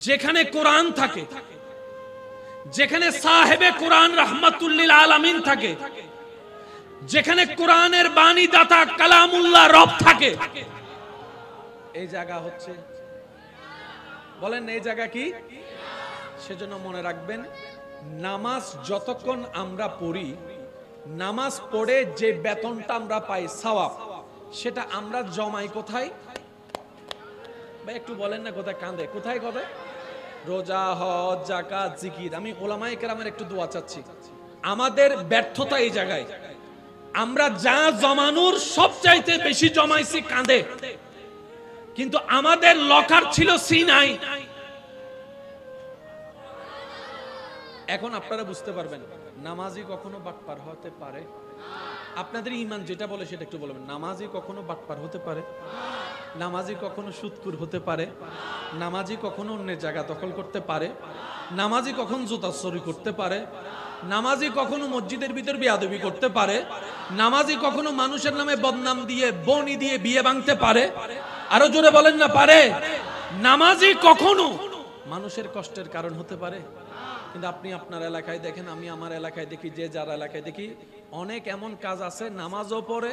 যেখানে কোরআন থাকে, যেখানে সাহেবে কোরআন রাহমাতুল্লিল আলামিন থাকে, যেখানে কোরআনের বাণী দাতা কালামুল্লাহ রব থাকে, এই জায়গা হচ্ছে, বলেন এই জায়গা কি? সেজন্য মনে রাখবেন, নামাজ যতক্ষণ আমরা পড়ি, নামাজ পড়ে যে বেতনটা আমরা পাই সওয়াব, সেটা আমরা জমাই কোথায়? ভাই একটু বলেন না, কোথায় কাঁদে? কোথায় কোথায়? রোজা, হজ, যাকাত, জিকির। আমি উলামায়ে কেরামের একটু দোয়া চাচ্ছি। আমাদের ব্যর্থতা এই জায়গায়, আমরা যা জমানোর সবচাইতে বেশি জমাইছি কাঁদে, কিন্তু আমাদের লকার ছিল সিনাই। এখন আপনারা বুঝতে পারবেন নামাজি কখনো বাটপার হতে পারে? আপনাদের ঈমান যেটা বলে সেটা একটু বলবেন। নামাজি কখনো বাটপার হতে পারে? নামাজি কখনো সুদখোর হতে পারে? নামাজি কখনো অন্যের জায়গা দখল করতে পারে? নামাজি কখন জুতা চুরি করতে পারে? নামাজি কখনো মসজিদের ভিতর বেয়াদবি করতে পারে? নামাজি কখনো মানুষের নামে বদনাম দিয়ে, বনি দিয়ে বিয়ে ভাঙতে পারে? আরো জোরে বলেন না, পারে? নামাজি কখনো মানুষের কষ্টের কারণ হতে পারে? কিন্তু আপনি আপনার এলাকায় দেখেন, আমি আমার এলাকায় দেখি, যে যার এলাকায় দেখি, অনেক এমন কাজ আছে নামাজও পড়ে,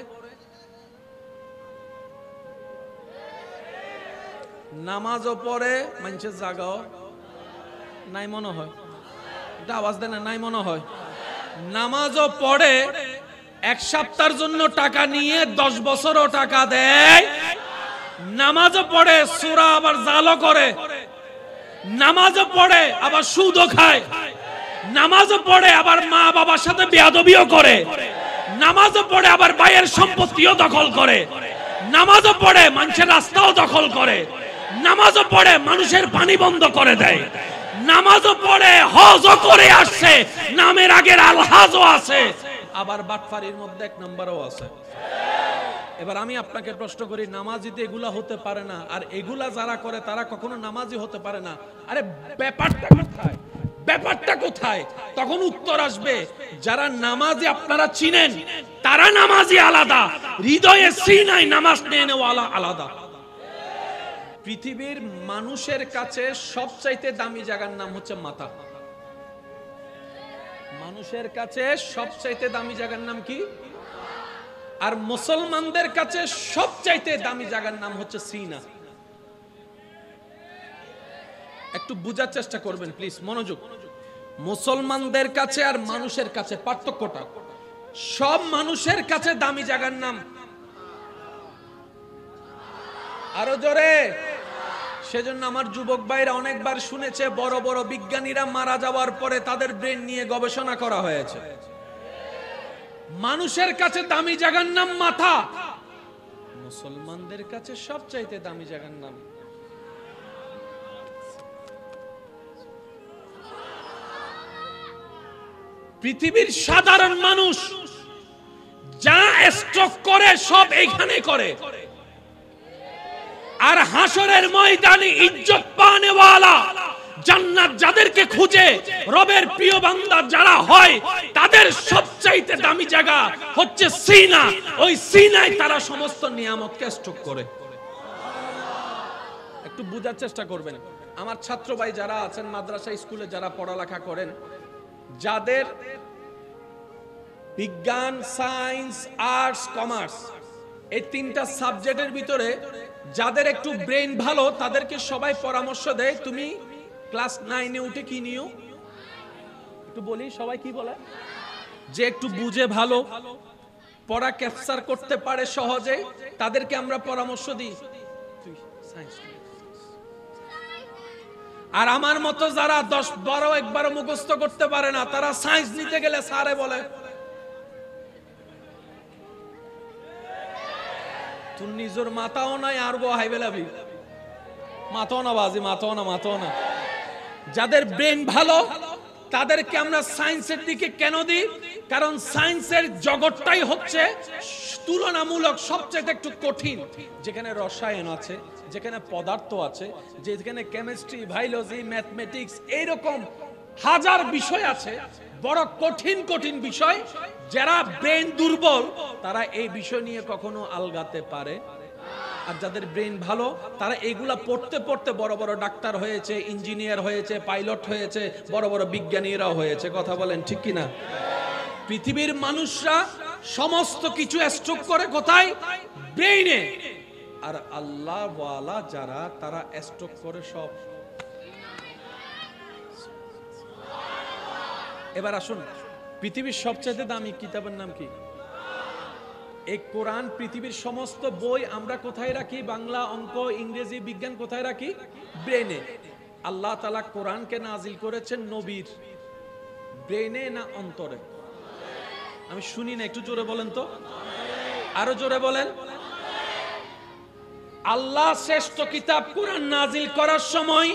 নামাজও পড়ে, মানুষের জায়গাও নাই মনে হয়। এটা আওয়াজ দেন না, নাই মনে হয়। নামাজও পড়ে, এক সপ্তাহের জন্য টাকা নিয়ে 10 বছরও টাকা দেয়। নামাজও পড়ে, সূরা আবার জালও করে। নামাজও পড়ে, আবার সুদও খায়। নামাজও পড়ে, আবার মা বাবার সাথে বেয়াদবিও করে। নামাজও পড়ে, আবার ভাইয়ের সম্পত্তিও দখল করে। নামাজও পড়ে, মানুষের রাস্তাও দখল করে। নামাজও পড়ে, মানুষের পানি বন্ধ করে দেয়। নামাজও পড়ে, হজও করে আসছে, নামের আগের আলহাজও আছে, আবার বাটফারির মধ্যে 1 নম্বরও আছে। এবার আমি আপনাকে প্রশ্ন করি, নামাজিতে এগুলা হতে পারে না, আর এগুলা যারা করে তারা কখনো নামাজি হতে পারে না? আরে ব্যাপারটা কোথায়? ব্যাপারটা কোথায়? তখন উত্তর আসবে, যারা নামাজি আপনারা চিনেন তারা নামাজি আলাদা, হৃদয়ে সিনায় নামাজ নেওয়ালা আলাদা। পৃথিবীর মানুষের কাছে সবচাইতে দামি জায়গার নাম হচ্ছে মাথা। মানুষের কাছে সবচাইতে দামি জায়গার নাম কি? আর মুসলমানদের কাছে সবচাইতে দামি জায়গার নাম হচ্ছে সিনা। একটু বুঝার চেষ্টা করবেন প্লিজ, মনোযোগ। মুসলমানদের কাছে আর মানুষের কাছে পার্থক্যটা, সব মানুষের কাছে দামি জায়গার নাম আরো জোরে। সেজন্য আমার যুবক ভাইরা অনেকবার শুনেছে, বড় বড় বিজ্ঞানীরা মারা যাওয়ার পরে তাদের ব্রেন নিয়ে গবেষণা করা হয়েছে। মানুষের কাছে দামি জায়গার নাম মাথা, মুসলমানদের কাছে সবচাইতে দামি জায়গার নাম পৃথিবীর সাধারণ মানুষ যা স্ট্রোক করে সব এইখানে করে, আর হাসরের ময়দানে ইজ্জত পানেওয়ালা, জান্নাত যাদেরকে খুঁজে, রবের প্রিয় বান্দা যারা হয়, তাদের সবচাইতে দামি জায়গা হচ্ছে সিনা। ওই সিনায় তারা সমস্ত নিয়ামতকে স্টক করে। একটু বুঝার চেষ্টা করবেন। আমার ছাত্র ভাই যারা আছেন, মাদ্রাসা স্কুলে যারা পড়ালেখা করেন, যাদের বিজ্ঞান, সায়েন্স, আর্টস, কমার্স এই 3টা সাবজেক্টের ভিতরে যাদের একটু ব্রেন ভালো, তাদেরকে সবাই পরামর্শ দেয়, তুমি ক্লাস 9-এ উঠে কি নিও? একটু বলি, সবাই কি বলে? যে একটু বুঝে ভালো, পড়া ক্যাপচার করতে পারে সহজে, তাদেরকে আমরা পরামর্শ দিই তুই সায়েন্স। আর আমার মতো যারা 10-12 একবারও মুখস্থ করতে পারে না, তারা সায়েন্স নিতে গেলে স্যারে বলে তুই নিজের মাথাও নাই আর গো হাইবেলাবি, মাথাও না বাজি, মাথাও না। যাদের ব্রেন ভালো তাদেরকে আমরা সায়েন্সের দিকে কেন দিই? কারণ সায়েন্সের জগৎটাই হচ্ছে তুলনামূলক সবচেয়ে একটু কঠিন, যেখানে রসায়ন আছে, যেখানে পদার্থ আছে, যেখানে কেমিস্ট্রি, বায়োলজি, ম্যাথমেটিক্স, এইরকম হাজার বিষয় আছে, বড় কঠিন বিষয়। যারা ব্রেন দুর্বল তারা এই বিষয় নিয়ে কখনো আলগাতে পারে। আর যাদের ব্রেন ভালো তারা এগুলা পড়তে পড়তে বড় বড় ডাক্তার হয়েছে, ইঞ্জিনিয়ার হয়েছে, পাইলট হয়েছে, বড় বড় বিজ্ঞানীরাও হয়েছে। কথা বলেন ঠিক কিনা? পৃথিবীর মানুষরা সমস্ত কিছু স্ট্রোক করে কোথায়? ব্রেইনে। আর আল্লাহ ওয়ালা যারা তারা স্ট্রোক করে সব। এবার আসুন, পৃথিবীর সবচেয়ে দামি কিতাবের নাম কি? এই কোরআন। পৃথিবীর সমস্ত বই আমরা কোথায় রাখি? বাংলা, অঙ্ক, ইংরেজি, বিজ্ঞান কোথায় রাখি? ব্রেনে। আল্লাহ তাআলা কোরআনকে নাজিল করেছেন নবীর ব্রেনে না অন্তরে? আমি শুনি না, একটু জোরে বলেন তো, আরো জোরে বলেন। আল্লাহ শ্রেষ্ঠ কিতাব কোরআন নাজিল করার সময়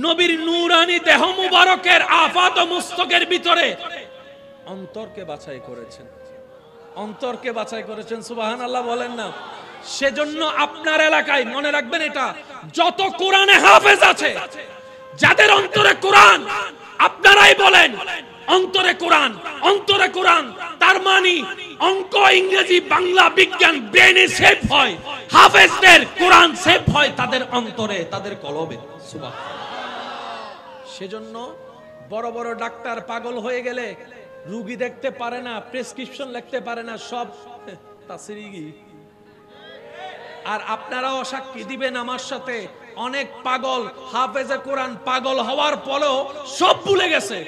নবীর নূরানী দেহ মুবারকের আফাত ও মুস্তকের ভিতরে অন্তরকে বাছাই করেছেন, অন্তরকে বাছাই করেছেন। সুবহানাল্লাহ বলেন না? সেজন্য আপনার এলাকায় মনে রাখবেন, এটা যত কোরআনে হাফেজ আছে, যাদের অন্তরে কোরআন, আপনারাই বলেন অন্তরে কোরআন, অন্তরে কোরআন। তার মানে অঙ্ক, ইংরেজি, বাংলা, বিজ্ঞান ব্রেনে সেভ হয়, হাফেজদের কোরআন সেভ হয় তাদের অন্তরে, তাদের কলবে। সুবহানাল্লাহ। সেজন্য বড় বড় ডাক্তার পাগল হয়ে গেলে রোগী দেখতে পারে না, প্রেসক্রিপশন লিখতে পারে না, সব তাসরিগি। আর আপনারাও সাক্ষী দিবেন আমার সাথে, অনেক পাগল হাফেজে কোরআন পাগল হওয়ার পরেও সব ভুলে গেছে।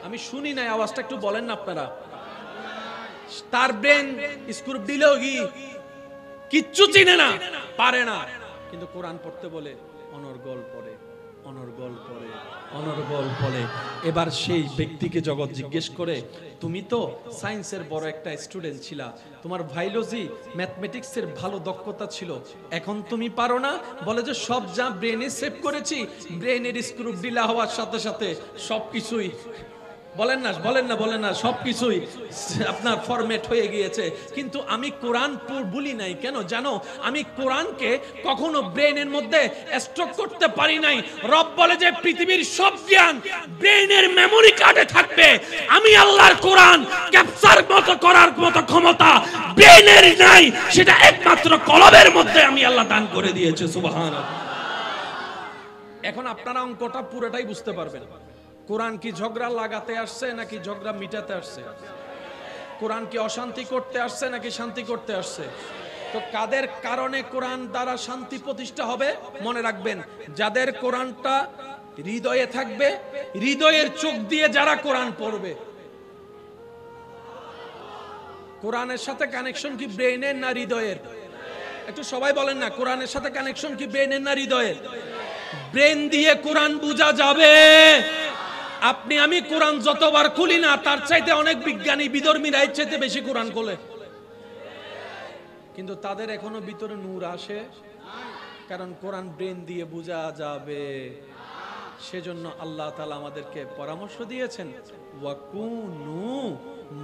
আমি শুনি নাই, আওয়াজটা একটু বলেন না আপনারা। তার ব্রেন স্ক্রু দিলেও কিচ্ছু চিনে না, পারে না, কিন্তু কোরআন পড়তে বলে অনর্গল পড়ে, অনর্গল পড়ে, অনর্গল পড়ে। এবার সেই ব্যক্তিকে জগৎ জিজ্ঞেস করে, তুমি তো সায়েন্সের বড় একটা স্টুডেন্ট ছিলা, তোমার বায়োলজি ম্যাথমেটিক্সের ভালো দক্ষতা ছিল, এখন তুমি পারো না? বলে যে সব যা ব্রেনে সেভ করেছি, ব্রেনের স্ক্রু ঢিলা হওয়ার সাথে সাথে সবকিছুই, বলেন না, বলেন না, বলেন না, সবকিছুই আপনার ফরম্যাট হয়ে গিয়েছে। কিন্তু আমি কোরআন ভুলি নাই। কেন জানো? আমি কোরআনকে কখনো ব্রেনের মধ্যে স্ট্রোক করতে পারি নাই। রব বলে যে পৃথিবীর সব জ্ঞান ব্রেনের মেমরি কার্ডে থাকবে, আমি আল্লাহর কোরআন ক্যাপচার মতো করার মতো ক্ষমতা ব্রেনের নাই, সেটা একমাত্র কলবের মধ্যে আমি আল্লাহ দান করে দিয়েছে। সুবহানাল্লাহ। এখন আপনারা অঙ্কটা পুরোটাই বুঝতে পারবেন। কোরআন কি ঝগড়া লাগাতে আসছে নাকি ঝগড়া মিটাতে আসছে? কোরআন কি অশান্তি করতে আসছে নাকি শান্তি করতে আসছে? তো কাদের কারণে কোরআন দ্বারা শান্তি প্রতিষ্ঠা হবে? মনে রাখবেন, যাদের কোরআনটা হৃদয়ে থাকবে, হৃদয়ের চোখ দিয়ে যারা কোরআন পড়বে। কোরআনের সাথে কানেকশন কি ব্রেনের না হৃদয়ের? একটু সবাই বলেন না, কোরআনের সাথে কানেকশন কি ব্রেনের না হৃদয়ের? ব্রেন দিয়ে কোরআন বোঝা যাবে। আপনি আমি কোরআন যতবার খুলি না, তার চাইতে অনেক বিজ্ঞানী বিধর্মীরা এর চাইতে বেশি কোরআন খোলে, কিন্তু তাদের এখনো ভিতরে নূর আসে, কারণ কোরআন ব্রেন দিয়ে বোঝা যাবে। সেজন্য আল্লাহ তাআলা আমাদেরকে পরামর্শ দিয়েছেন, ওয়াকুনু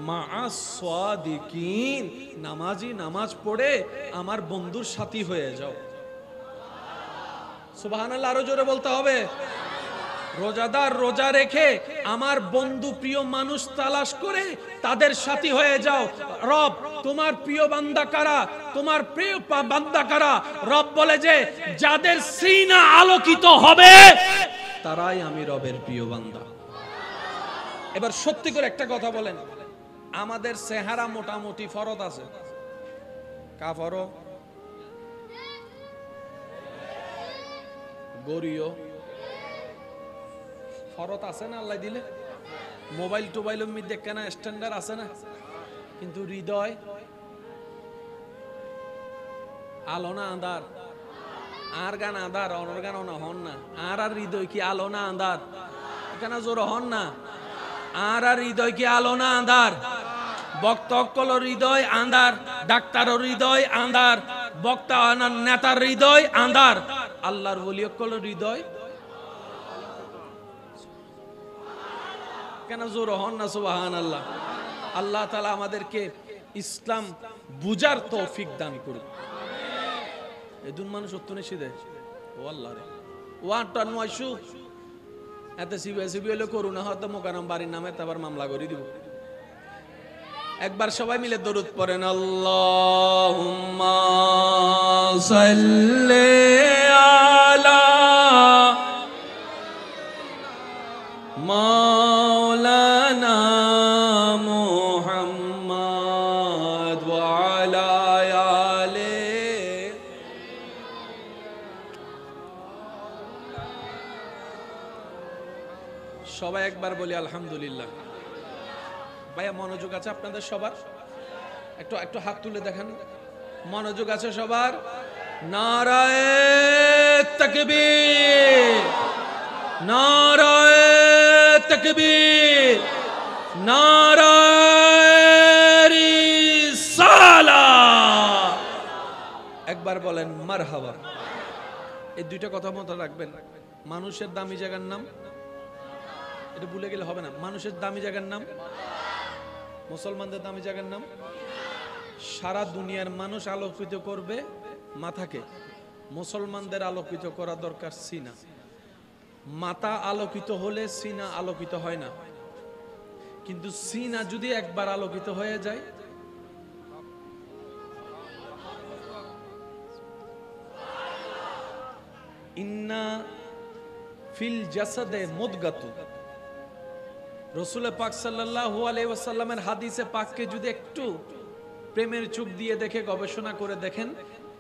মাআস সাদিকিন, নামাজি নামাজ পড়ে আমার বন্ধুর সাথী হয়ে যাও। সুবহানাল্লাহ, আরো জোরে বলতে হবে। রোজাদার রোজা রেখে আমার বন্ধু প্রিয় মানুষ তালাশ করে তাদের সাথী হয়ে যাও। রব, তোমার প্রিয় বান্দা কারা? তোমার প্রিয় বান্দা কারা? রব বলে যে যাদের সিনা আলোকিত হবে তারাই আমি রবের প্রিয় বান্দা। এবার সত্যি করে একটা কথা বলেন, আমাদের চেহারা মোটামুটি ফরত আছে, কা ফরত? গরিও ফরত আছে না আল্লাহ দিলে? মোবাইল টোবাইলের মধ্যে কেনা স্ট্যান্ডার্ড আছে না? কিন্তু হৃদয় আলো না আন্ধার? আর গান আন্ধার, অনর গান না হন না। আর হৃদয় কি আলো না আন্ধার? এখানে জোর হন না। আর হৃদয় কি আলো না আন্ধার? বক্তকল হৃদয় আন্ধার, ডাক্তার হৃদয় আন্ধার, বক্তা নেতার হৃদয় আন্ধার, আল্লাহর ওলিয়কল হৃদয় কেন জোর হন না? সুবহানাল্লাহ। আল্লাহ তাআলা আমাদেরকে ইসলাম বুঝার তৌফিক দান করুন। এদুন মানুষ অত্যনে সিধে ও আল্লাহ রে ওয়াটা নয়শু এত সিবিএসি হলে করুণা হয়তো মোকারম বাড়ির নামে তারপর মামলা করে দিব। একবার সবাই মিলে দরুদ পড়েন, আল্লাহুম্মা সাল্লি আলা মাওলানা মুহাম্মদ ওয়া আলা আলি। সবাই একবার বলি আলহামদুলিল্লাহ। ভাইয়া মনোযোগ আছে আপনাদের সবার? একটু একটু হাত তুলে দেখেন, মনোযোগ আছে সবার? নারায়ে তাকবীর, নারায়ে তাকবীর, নারায়ে রিসালাত। একবার বলেন মারহাবা। এই দুইটা কথা মনে রাখবেন। মানুষের দামি জায়গার নাম, এটা ভুলে গেলে হবে না। মানুষের দামি জায়গার নাম, মুসলমানদের দামি জায়গার নাম। সারা দুনিয়ার মানুষ আলোকিত করবে মাথাকে, মুসলমানদের আলোকিত করা দরকার সিনা। মাথা আলোকিত হলে সিনা আলোকিত হয় না, কিন্তু সিনা যদি একবার আলোকিত হয়ে যায়, ইন্না ফিল জাসাদে মুদগাতু, রাসূল পাক সাল্লাল্লাহু আলাইহি ওয়াসাল্লামের হাদিসে পাককে যদি একটু প্রেমের চোখ দিয়ে দেখে গবেষণা করে দেখেন,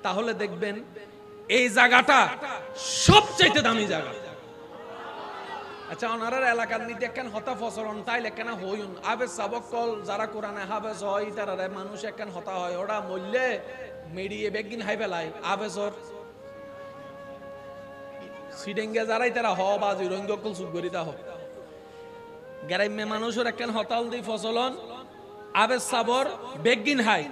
তাহলে দেখবেন এই জায়গাটা সবচেয়ে দামি জায়গা। আচ্ছা, ওনার এলাকার নি দেখেন হতা ফসরন তাই লেখানা হইউন আবে সাবকল যারা কোরআনে হাফেজ হয় তারা মানুষ একখান হতা হয়, ওরা মল্লে মেডিয়ে বেগিন হাই ফেলায় আবেজর সিডেঙ্গে যারাই তারা হ বাজি রঙ্গকল সুগরিতা হ গ্রাম্য মানুষের একখান হতাল দি ফসলন আবে সাবর বেগিন হাই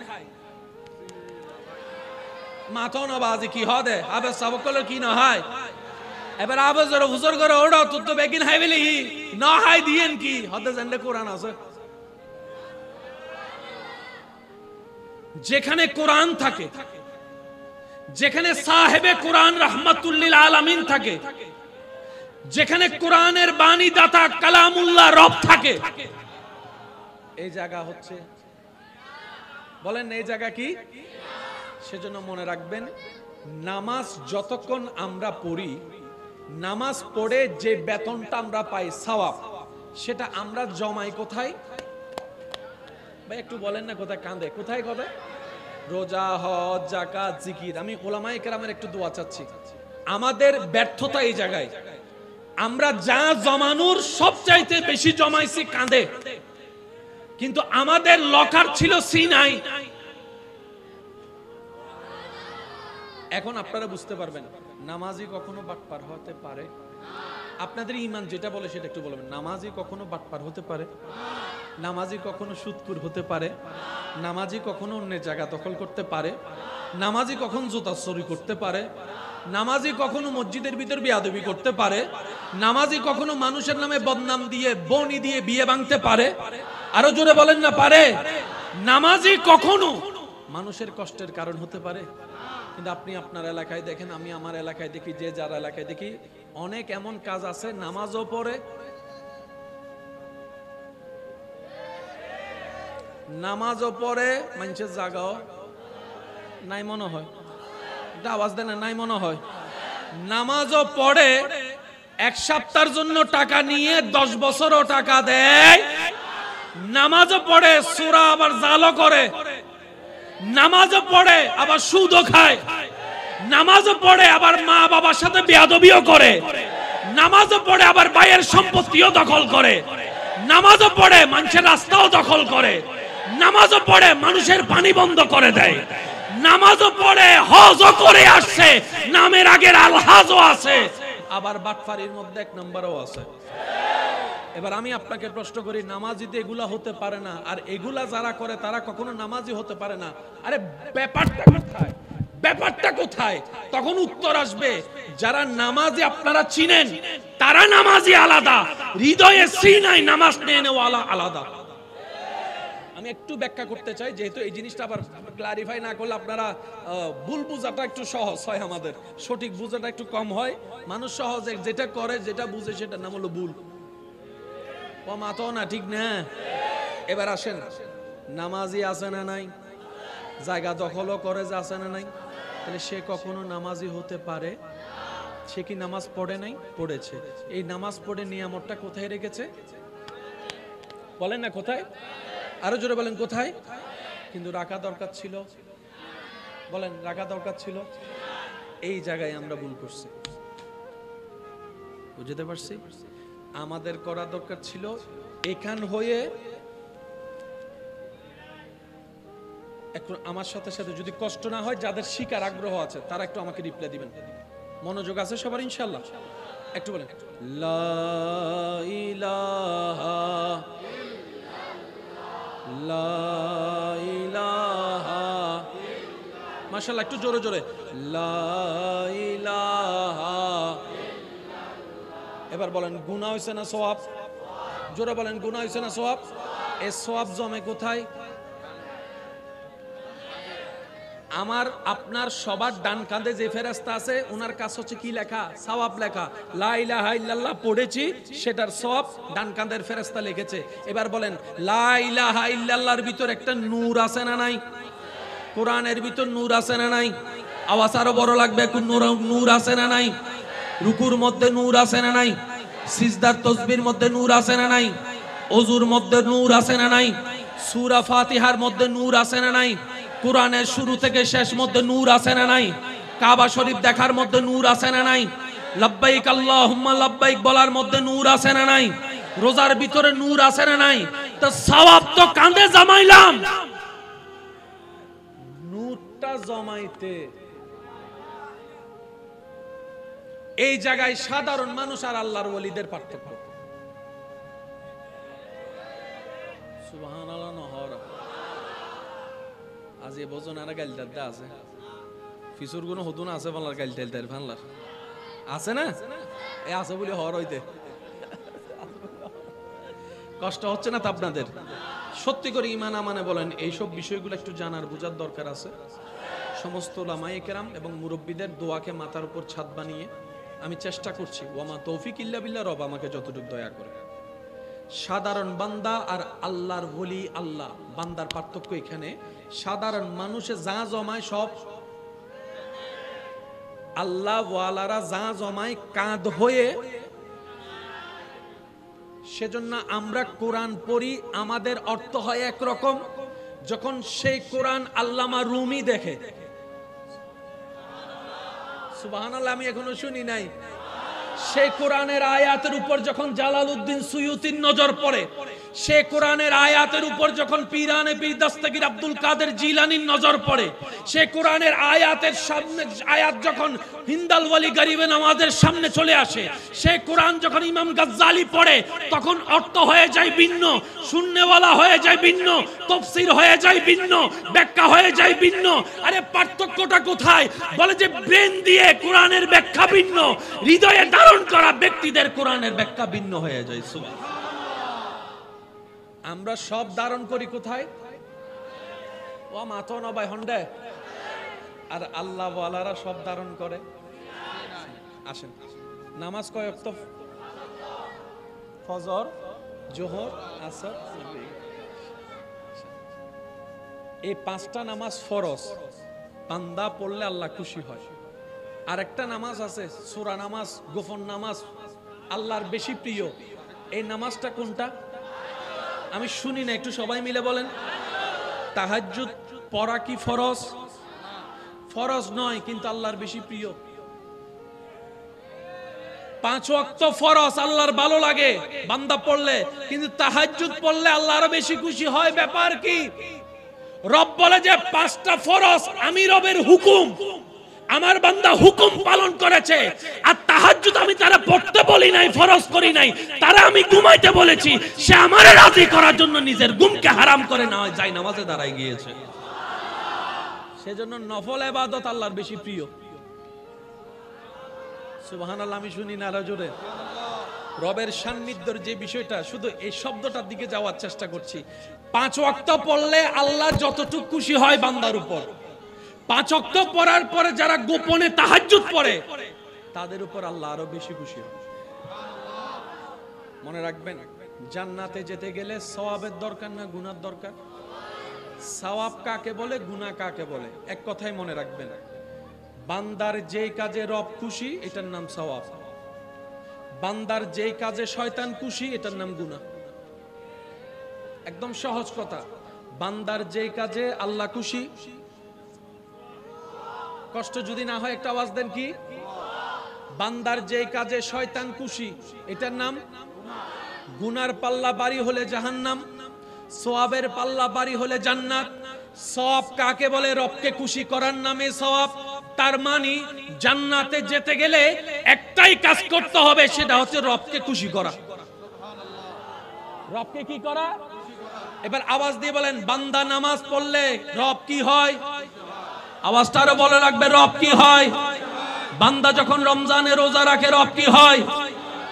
মাথন বাজি কি হদে আবে সাবকল কি না হয়। এবার আবে জোর হুজুর করে ওড়া তুই তো বেগিন হাই বলি না হাই দিয়েন কি হদে জানলে কোরআন আছে। যেখানে কোরআন থাকে, যেখানে সাহেবে কোরআন রাহমাতুল্লিল আলামিন থাকে, যেখানে কোরআনের বাণী দাতা কালামুল্লাহ রব থাকে, এই জায়গা হচ্ছে, বলেন এই জায়গা কি? সেজন্য মনে রাখবেন, নামাজ যতক্ষণ আমরা পড়ি, নামাজ পড়ে যে বেতনটা আমরা পাই সওয়াব, সেটা আমরা জমাই কোথায়? ভাই একটু বলেন না, কোথায় কাঁদে, কোথায় কথা? রোজা, হজ, যাকাত, জিকির। আমি উলামায়ে কেরামের একটু দোয়া চাচ্ছি। আমাদের ব্যর্থতা এই জায়গায়, আমরা যা জমানোর সবচাইতে বেশি জমাইছি কাঁদে, কিন্তু আমাদের লকার ছিল সিনাই। এখন আপনারা বুঝতে পারবেন নামাজি কখনো বাটপার হতে পারে। আপনাদের ঈমান যেটা বলে সেটা একটু বলবেন। নামাজি কখনো বাটপার হতে পারে, নামাজি কখনো সুদখোর হতে পারে, নামাজি কখনো অন্য জায়গা দখল করতে পারে, নামাজি কখনো জুতা চুরি করতে পারে, নামাজি কখনো মসজিদের ভিতর বেয়াদবি করতে পারে, নামাজি কখনো মানুষের নামে বদনাম দিয়ে বনি দিয়ে বিয়ে ভাঙতে পারে। আরো জোরে বলেন না পারে? নামাজি কখনো মানুষের কষ্টের কারণ হতে পারে। কিন্তু আপনি আপনার এলাকায় দেখেন, আমি আমার এলাকায় দেখি, যে যার এলাকায় দেখি, অনেক এমন কাজ আছে নামাজও পড়ে, নামাজও পড়ে, মানুষের জাগাও নাই মনে হয়, এটা আওয়াজ দেন না, নাই মনে হয়। নামাজও পড়ে, এক সপ্তাহের জন্য টাকা নিয়ে 10 বছরও টাকা দেয়। নামাজও পড়ে, সূরা আবার জালও করে, নামাজও পড়ে আবার সুদও খায়, নামাজও পড়ে আবার মা বাবার সাথে বেয়াদবিও করে, নামাজও পড়ে আবার ভাইয়ের সম্পত্তিও দখল করে, নামাজও পড়ে মানুষের রাস্তাও দখল করে, নামাজও পড়ে মানুষের পানি বন্ধ করে দেয়, নামাজও পড়ে হজও করে আসছে, নামের আগের আলহাজও আছে, আবার বাটফারির মধ্যে 1 নম্বরও আছে। এবার আমি আপনাকে প্রশ্ন করি, নামাজিতে এগুলা হতে পারে না, আর এগুলা যারা করে তারা কখনো নামাজি হতে পারে না। আরে ব্যাপারটা কোথায়? ব্যাপারটা কোথায়? তখন উত্তর আসবে, যারা নামাজি আপনারা চিনেন তারা নামাজি আলাদা, হৃদয়ে সিনাই নামাজ নেওয়ালা আলাদা। আমি একটু ব্যাখ্যা করতে চাই, যেহেতু এই জিনিসটা আবার ক্লারিফাই না করলে আপনারা ভুল বুঝাটা একটু সহজ হয়, আমাদের সঠিক বুঝাটা একটু কম হয়। মানুষ সহজে যেটা করে, যেটা বুঝে, সেটার নাম হলো ভুল। ও মাতো না, ঠিক না? এবার আসেন, নামাজি আছে না নাই? জায়গা দখলও করে যে আছে না নাই? তাহলে সে কখনো নামাজি হতে পারে? সে কি নামাজ পড়ে নাই? পড়েছে। এই নামাজ পড়ে নিয়ামতটা কোথায় রেখেছে? বলেন না কোথায়? আরো জোরে বলেন কোথায়? কিন্তু রাখা দরকার ছিল। বলেন রাখা দরকার ছিল। এই জায়গায় আমরা ভুল করছি। বুঝতে পারছি? আমাদের করা দরকার ছিল এখান হয়ে একটু আমার সাথে সাথে, যদি কষ্ট না হয়, যাদের শিকার আগ্রহ আছে তারা একটু আমাকে রিপ্লাই দিবেন। মনোযোগ আছে সবার ইনশাআল্লাহ? একটু বলেন লা ইলাহা লা ইলাহা। মাশাআল্লাহ, একটু জোরে জোরে লা ইলাহা। এবার বলেন গুনাহ হইছে না সওয়াব? জোরে বলেন গুনাহ হইছে না সওয়াব? এই সওয়াব জমে কোথায়? আমার আপনার সবার ডান কাঁধে যে ফেরেশতা আছে ওনার কাছে হচ্ছে কি লেখা? সওয়াব লেখা। লা ইলাহা ইল্লাল্লাহ পড়েছি, সেটার সওয়াব ডান কাঁধের ফেরেশতা লিখেছে। এবার বলেন লা ইলাহা ইল্লাল্লাহর ভিতর একটা নূর আছে না নাই? কোরআনের ভিতর নূর আছে না নাই? আওয়াজ আরো বড় লাগবে, কোন নূর আছে না নাই? রুকুর মধ্যে নূর আছে না নাই? সিজদার তাসবির মধ্যে নূর আছে না নাই? ওযুর মধ্যে নূর আছে না নাই? সূরা ফাতিহার মধ্যে নূর আছে না নাই? কোরআনের শুরু থেকে শেষ মধ্যে নূর আছে না নাই? কাবা শরীফ দেখার মধ্যে নূর আছে না নাই? লাব্বাইক আল্লাহুম্মা লাব্বাইক বলার মধ্যে নূর আছে না নাই? রোজার ভিতরে নূর আছে না নাই? তো সওয়াব তো কাঁধে জমাইলাম, নূরটা জমাইতে এই জায়গায় সাধারণ মানুষ আর আল্লাহর ওলিদের পার্থক্য। সুবহানাল্লাহ। নহরা আজ এ বজন আর গাইল দাদা আছে ফিসুর গুণ হতুন আছে বাংলার গাইল টাইল টাইল বাংলার আছে না? এ আছে বলে হর হইতে কষ্ট হচ্ছে না তো আপনাদের? সত্যি করে ঈমান আমানে বলেন, এইসব বিষয়গুলো একটু জানার বোঝার দরকার আছে। সমস্ত উলামায়ে কেরাম এবং মুরব্বীদের দোয়াকে মাথার উপর ছাদ বানিয়ে আমি চেষ্টা করছি। ওয়ামা তৌফিক ইল্লা বিল্লাহ, রব আমাকে যতটুকু দয়া করে। সাধারণ বান্দা আর আল্লাহর ওলি আল্লাহ বান্দার পার্থক্য এখানে। সাধারণ মানুষে যা জমায় সব আল্লাহ ওয়ালারা যা জমায় কাঁধ হয়ে। সেজন্য আমরা কোরআন পড়ি, আমাদের অর্থ হয় একরকম, যখন সেই কোরআন আল্লামা রুমি দেখে। সুবহানাল্লাহ, আমি এখনো শুনি নাই। সেই কোরআনের আয়াতের উপর যখন জালালউদ্দিন সুয়ুতির নজর পড়ে, সে কোরআনের আয়াতের উপর যখন পীরানে পীর দস্তগীর আব্দুল কাদের জিলানীর নজর পড়ে, সে কোরআনের আয়াতের সামনে আয়াত যখন হিন্দাল ওয়ালি গরিবে নামাজের সামনে চলে আসে, সে কোরআন যখন ইমাম গাজ্জালি পড়ে, তখন অর্থ হয়ে যায় ভিন্ন, শূন্যওয়ালা হয়ে যায় ভিন্ন, তাফসীর হয়ে যায় ভিন্ন, ব্যাখ্যা হয়ে যায় ভিন্ন। আরে পার্থক্যটা কোথায়? বলে যে ব্রেন দিয়ে কোরআনের ব্যাখ্যা ভিন্ন, হৃদয়ে ধারণ করা ব্যক্তিদের কোরআনের ব্যাখ্যা ভিন্ন হয়ে যায়। সুবহানাল্লাহ। আমরা সব ধারণ করি কোথায়? ও মাথা নবাই হন্ডে। আর আল্লাহ ওয়ালারা সব ধারণ করে। আসেন, নামাজ কয় ওয়াক্ত? ফজর, জোহর, আসর, মাগরিব। এই পাঁচটা নামাজ ফরজ, বান্দা পড়লে আল্লাহ খুশি হয়। আর একটা নামাজ আছে সূরা নামাজ, গোপন নামাজ, আল্লাহর বেশি প্রিয়। এই নামাজটা কোনটা? আমি শুনি না, একটু সবাই মিলে বলেন। তাহাজ্জুদ পড়া কি ফরজ? ফরজ নয়, কিন্তু আল্লাহর বেশি প্রিয়। 5 ওয়াক্ত ফরজ, আল্লাহর ভালো লাগে বান্দা পড়লে, কিন্তু তাহাজ্জুদ পড়লে আল্লাহ আরো বেশি খুশি হয়। ব্যাপার কি? রব বলে যে 5টা ফরজ আমি রবের হুকুম, আমার বান্দা হুকুম পালন করেছে। আর তাহাজ্জুদ আমি তারা পড়তে বলি নাই, ফরজ করি নাই, তারা আমি ঘুমাইতে বলেছি। সে আমারে রাজি করার জন্য নিজের ঘুমকে হারাম করে না যায় নামাজে দাঁড়ায় গিয়েছে। সেজন্য নফল ইবাদত আল্লাহর বেশি প্রিয়। সুবহানাল্লাহ, আমি শুনি না আরো জোরে। রবের সান্নিধ্যের যে বিষয়টা, শুধু এই শব্দটার দিকে যাওয়ার চেষ্টা করছি। 5 ওয়াক্ত পড়লে আল্লাহ যতটুকু খুশি হয় বান্দার উপর, 5 ওয়াক্ত পড়ার পরে যারা গোপনে তাহাজ্জুদ পড়ে তাদের উপর আল্লাহ আরো বেশি খুশি হয়। মনে রাখবেন, জান্নাতে যেতে গেলে সওয়াবের দরকার না গুনার দরকার? সওয়াব কাকে বলে, গুনাহ কাকে বলে? এক কথাই মনে রাখবেন, বান্দার যেই কাজে রব খুশি এটার নাম সওয়াব, বান্দার যেই কাজে শয়তান খুশি এটার নাম গুনাহ। একদম সহজ কথা। বান্দার যেই কাজে আল্লাহ খুশি, কষ্ট যদি না হয় একটা আওয়াজ দেন কি? বান্দার যেই কাজে শয়তান খুশি এটার নাম গুনার পাল্লা বাড়ি হলে জাহান্নাম, সওয়াবের পাল্লা বাড়ি হলে জান্নাত। সওয়াব কাকে বলে? রবকে খুশি করার নামে সওয়াব। তার মানে জান্নাতে যেতে গেলে একটাই কাজ করতে হবে, সেটা হচ্ছে রবকে খুশি করা। রবকে কি করা? এবার আওয়াজ দিয়ে বলেন, বান্দা নামাজ পড়লে রব কি হয়? আওয়াজটা আরো বলে রাখবে, রব কি হয়? বান্দা যখন রমজানে রোজা রাখে রব কি হয়?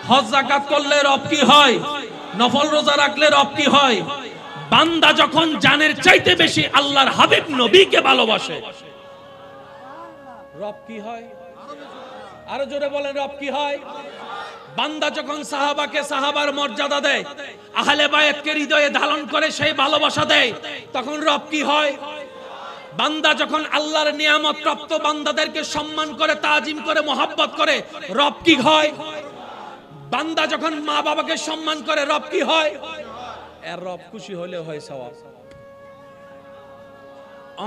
হজ যাকাত করলে রব কি হয়? নফল রোজা রাখলে রব কি হয়? বান্দা যখন জানের চাইতে বেশি আল্লাহর হাবিব নবীকে ভালোবাসে রব কি হয়? আরো জোরে বলেন, রব কি হয়? বান্দা যখন সাহাবাকে সাহাবার মর্যাদা দেয়, আহলে বায়াতকে হৃদয়ে ধারণ করে সেই ভালোবাসা দেয়, তখন রব কি হয়? বান্দা যখন আল্লাহর নিয়ামত প্রাপ্ত বান্দাদেরকে সম্মান করে, তাজিম করে, মহব্বত করে, রব কি হয়? বান্দা যখন মা বাবাকে সম্মান করে, রব কি হয়? এর রব খুশি হলে হয় সওয়াব।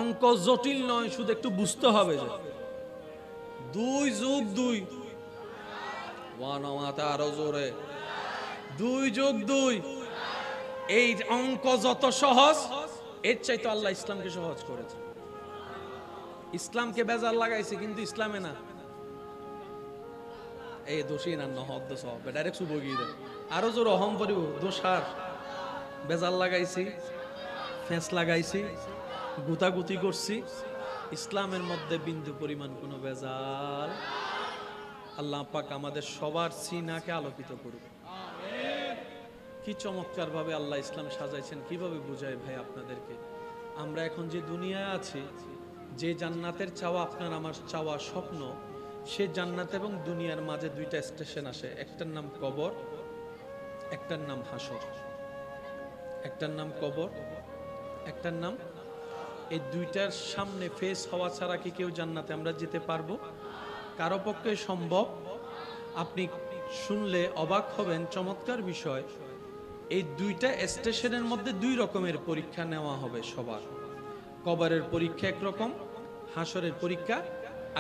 অঙ্ক জটিল নয়, শুধু একটু বুঝতে হবে যে 2 যোগ 2 আরো জোরে 2 যোগ 2, এই অঙ্ক যত সহজ এর চাইতে আল্লাহ ইসলামকে সহজ করেছে। ইসলামকে বেজার লাগাইছে, কিন্তু ইসলামে না। এই দোষী না নহদ সব ডাইরেক্ট সুবো গিয়ে দেয়। আরো জোর অহম পরিব দোষার বেজার লাগাইছি, ফেঁস লাগাইছি, গুতাগুতি করছি। ইসলামের মধ্যে বিন্দু পরিমাণ কোনো বেজাল। আল্লাহ পাক আমাদের সবার সিনাকে আলোকিত করুক। কি চমৎকার ভাবে আল্লাহ ইসলাম সাজাইছেন, কিভাবে বুঝায় ভাই আপনাদেরকে। আমরা এখন যে দুনিয়ায় আছি, যে জান্নাতের চাওয়া আপনার আমার চাওয়া স্বপ্ন, সে জান্নাত এবং দুনিয়ার মাঝে 2টা স্টেশন আসে। একটার নাম কবর, একটার নাম হাসর। একটার নাম কবর, একটার নাম, এই 2টার সামনে ফেস হওয়া ছাড়া কি কেউ জান্নাতে আমরা যেতে পারবো? কারো পক্ষে সম্ভব? আপনি শুনলে অবাক হবেন, চমৎকার বিষয়। এই 2টা স্টেশনের মধ্যে 2 রকমের পরীক্ষা নেওয়া হবে সবার। কবরের পরীক্ষা একরকম, হাসরের পরীক্ষা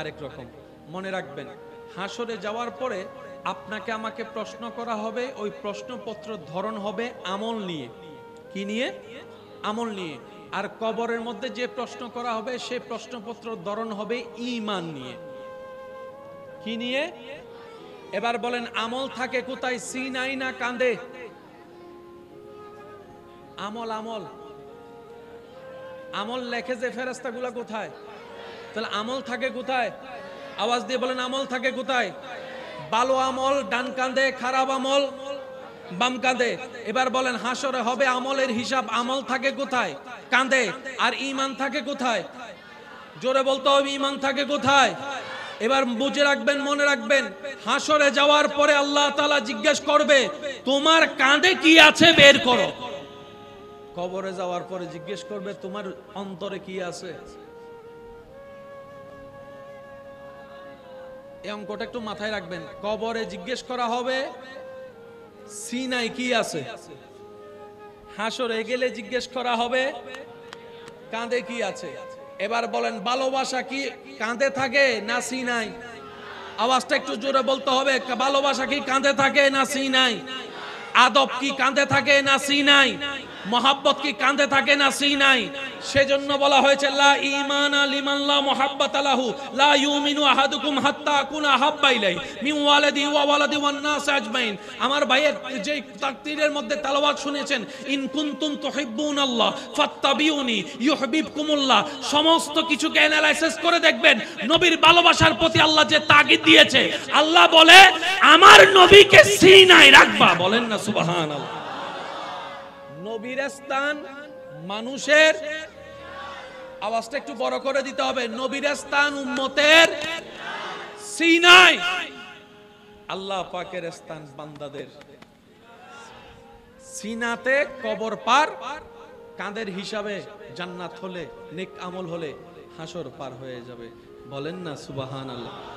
আরেক রকম। মনে রাখবেন, হাসরে যাওয়ার পরে আপনাকে আমাকে প্রশ্ন করা হবে, ওই প্রশ্নপত্র ধরন হবে আমল নিয়ে। কি নিয়ে? আমল নিয়ে। আর কবরের মধ্যে যে প্রশ্ন করা হবে সে প্রশ্নপত্র ধরন হবে ঈমান নিয়ে। কি নিয়ে? এবার বলেন, আমল থাকে কোথায়? সিনাই না কাঁধে? আমল আমল আমল লেখে যে ফেরেশতাগুলো কোথায়? তাহলে আমল থাকে কোথায়? আওয়াজ দিয়ে বলেন, আমল থাকে কোথায়? ভালো আমল ডান কাঁধে, খারাপ আমল বাম কাঁধে। এবার বলেন, হাসরে হবে আমলের হিসাব। আমল থাকে কোথায়? কাঁধে। আর ঈমান থাকে কোথায়? জোরে বলতে হবে, ঈমান থাকে কোথায়? এবার বুঝে রাখবেন, মনে রাখবেন, হাসরে যাওয়ার পরে আল্লাহ তাআলা জিজ্ঞেস করবে, তোমার কাঁধে কি আছে বের করো। কবরে যাওয়ার পরে জিজ্ঞেস করবে, তোমার অন্তরে কি আছে। এই অঙ্কটা একটু মাথায় রাখবেন। কবরে জিজ্ঞেস করা হবে সিনাই কি আছে, হাসরে গেলে জিজ্ঞেস করা হবে কাঁধে কি আছে। এবার বলেন, ভালোবাসা কি কাঁধে থাকে না সিনাই? আওয়াজটা একটু জোরে বলতে হবে। ভালোবাসা কি কাঁধে থাকে না সিনাই? আদব কি কাঁধে থাকে না সিনাই? মহাব্বত কি কাঁধে থাকে না সিনাই? সেজন্য বলা হয়েছে, লা ঈমানা লিমান লা মুহাব্বাতা লাহু লা ইউমিনু আহাদুকুম হাত্তা আকুনা হাব্বা ইলাই মিন ওয়ালাদি ওয়া ওয়ালাদি ওয়ান নাস আজমাইন। আমার ভাইয়ের যে তাকদীরের মধ্যে তেলাওয়াত শুনেছেন, ইন কুনতুম তুহিব্বুনাল্লাহ ফাত্তাবিউনি ইউহিব্বুকুমুল্লাহ, সমস্ত কিছুকে অ্যানালাইসিস করে দেখবেন নবীর ভালোবাসার প্রতি আল্লাহ যে তাগিদ দিয়েছে। আল্লাহ বলে, আমার নবীকে সিনায় রাখবা। বলেন না সুবহানাল্লাহ। নবীর স্থান মানুষের, আওয়াজটা একটু বড় করে দিতে হবে, নবীর স্থান উম্মতের সিনায়, আল্লাহ পাকের স্থান বান্দাদের সিনাতে। কবর পার কাঁধের হিসাবে জান্নাত হলে, নেক আমল হলে হাসর পার হয়ে যাবে। বলেন না সুবহানাল্লাহ।